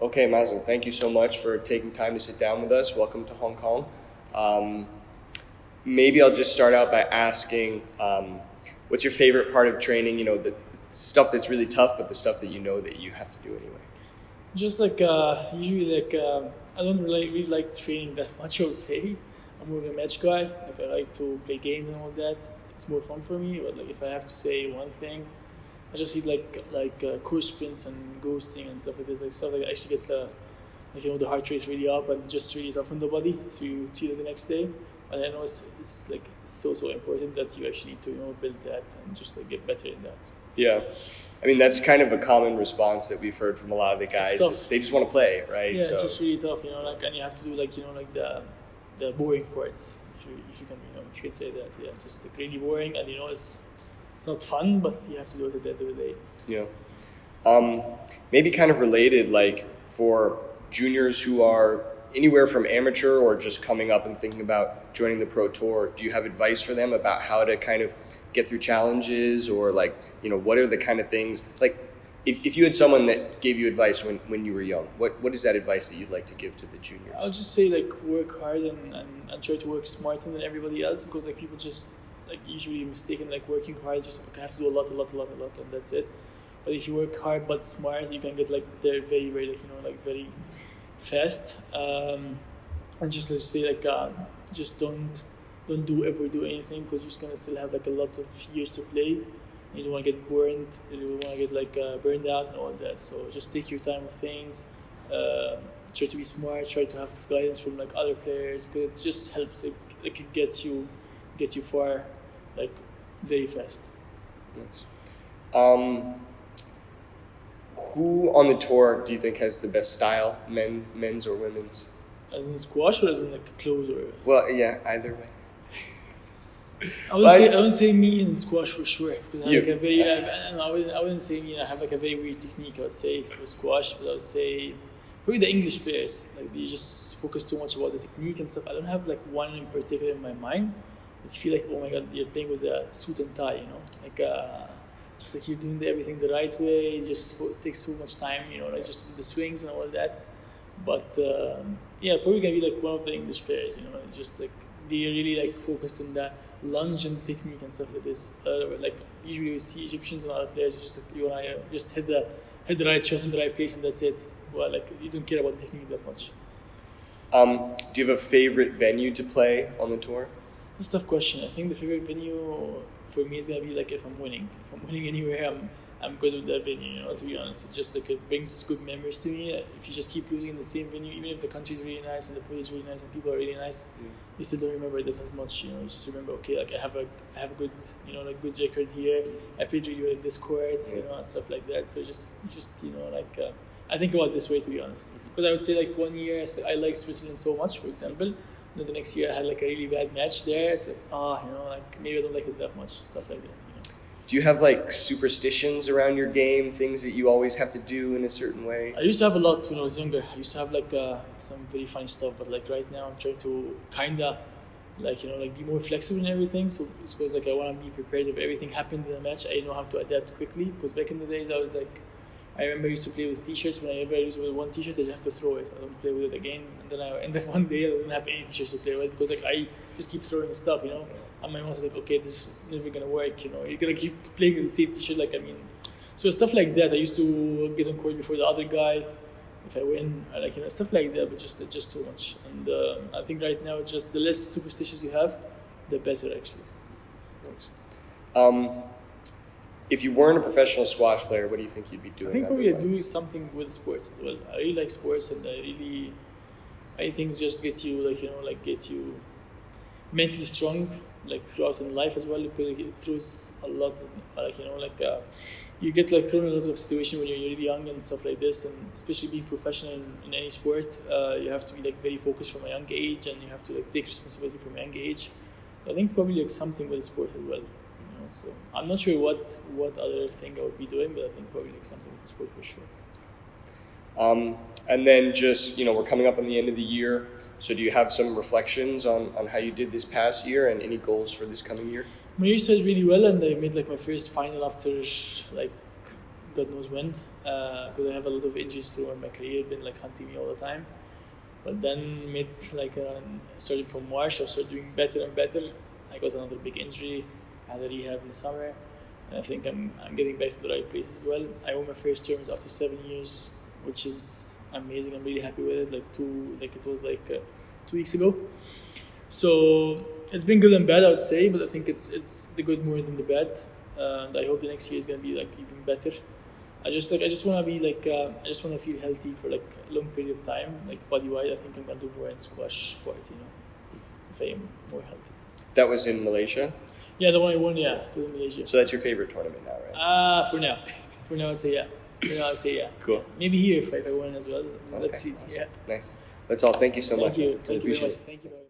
Okay, Mazen, thank you so much for taking time to sit down with us. Welcome to Hong Kong. Maybe I'll just start out by asking, what's your favorite part of training? You know, the stuff that's really tough, but the stuff that you know that you have to do anyway. Just usually I don't really like training that much. I would say I'm more of a match guy. Like I like to play games and all that. It's more fun for me. But like if I have to say one thing, I just hit course sprints and ghosting and stuff like this. Like stuff like I actually get the heart rate really up and just really tough on the body. So you feel it the next day. And I know it's so important that you actually need to build that and just like get better in that. Yeah. I mean, that's kind of a common response that we've heard from a lot of the guys. Is they just want to play, right? Yeah, it's just really tough, and you have to do the boring parts, if you can say that. Yeah, just like really boring, and it's not fun, but you have to do it at the end of the day. Yeah. Maybe kind of related, like for juniors who are anywhere from amateur or just coming up and thinking about joining the pro tour, do you have advice for them about how to kind of get through challenges, or what are the kind of things, like if you had someone that gave you advice when you were young, what is that advice that you'd like to give to the juniors? I'll just say work hard and try to work smarter than everybody else, because people just usually mistaken working hard, just I have to do a lot and that's it. But if you work hard but smart, you can get there very very very fast. And just let's say just don't ever do anything, because you're just gonna still have a lot of years to play. You don't want to get burned. You don't want to get burned out and all that. So just take your time with things. Try to be smart. Try to have guidance from other players, but it just helps. It gets you far, very fast. Nice. Who on the tour do you think has the best style, men's or women's? As in squash, or as in clothes, or? Well, yeah, either way. I wouldn't say me in squash for sure, because I wouldn't say me. I have a very weird technique, I would say, for squash, but I would say probably the English players. They just focus too much about the technique and stuff. I don't have one in particular in my mind, but you feel oh my god, you're playing with a suit and tie, just you're doing everything the right way. It just takes so much time, just to do the swings and all that. But probably gonna be one of the English players, just they really focused on the lunge and technique and stuff like this. Usually we see Egyptians and other players, just you and I just hit the right shot in the right place and that's it. Well, you don't care about technique that much. Do you have a favorite venue to play on the tour? That's a tough question. I think the favorite venue for me is gonna be if I'm winning. If I'm winning anywhere, I'm good with that venue, to be honest. It's just it brings good memories to me. If you just keep losing in the same venue, even if the country is really nice and the food is really nice and people are really nice, you still don't remember that as much. You just remember, okay, I have a good good record here. I played really well in this court, and stuff like that. So just I think about it this way, to be honest. Because I would say 1 year I like Switzerland so much, for example. And then the next year I had a really bad match there. It's maybe I don't like it that much, stuff like that. Do you have superstitions around your game, things that you always have to do in a certain way? I used to have a lot when I was younger. I used to have some very funny stuff, but right now I'm trying to kinda be more flexible in everything. So it's because I want to be prepared if everything happened in a match. I know how to adapt quickly, because back in the days I was I remember I used to play with t-shirts. Whenever I lose with one t-shirt, I just have to throw it. I don't play with it again. And then I end up one day I don't have any t-shirts to play with, because I just keep throwing stuff, And my mom's okay, this is never gonna work, You're gonna keep playing with the same t-shirt, So stuff like that. I used to get on court before the other guy. If I win, stuff like that, but just too much. And I think right now, just the less superstitious you have, the better, actually. Thanks. If you weren't a professional squash player, what do you think you'd be doing? I think probably doing something with sports as well. I really like sports, and I think just get you get you mentally strong throughout in life as well, because it throws a lot you get thrown in a lot of situations when you're really young and stuff like this, and especially being professional in any sport, you have to be very focused from a young age, and you have to take responsibility from a young age. I think probably something with sport as well. So I'm not sure what other thing I would be doing, but I think probably something with sport for sure. And then just, we're coming up on the end of the year. So do you have some reflections on how you did this past year and any goals for this coming year? My year started really well, and I made my first final after God knows when, because I have a lot of injuries throughout my career, been like hunting me all the time. But then started from March, I started doing better and better. I got another big injury, had a rehab in the summer, and I think I'm getting back to the right place as well. I won my first tournament after 7 years, which is amazing. I'm really happy with it. It was 2 weeks ago. So it's been good and bad, I would say, but I think it's the good more than the bad. And I hope the next year is gonna be like even better. I just want to be I just want to feel healthy for like a long period of time, like body wise. I think I'm gonna do more in squash sport, if I am more healthy. That was in Malaysia? Yeah, the one I won, yeah, to Malaysia. So that's your favorite tournament now, right? For now. For now, I'd say yeah. Cool. Maybe here if I win as well. Okay, Let's see. awesome. Yeah. Nice. That's all. Thank you so much. Thank you. Thank you very much. Appreciate it. Thank you very much.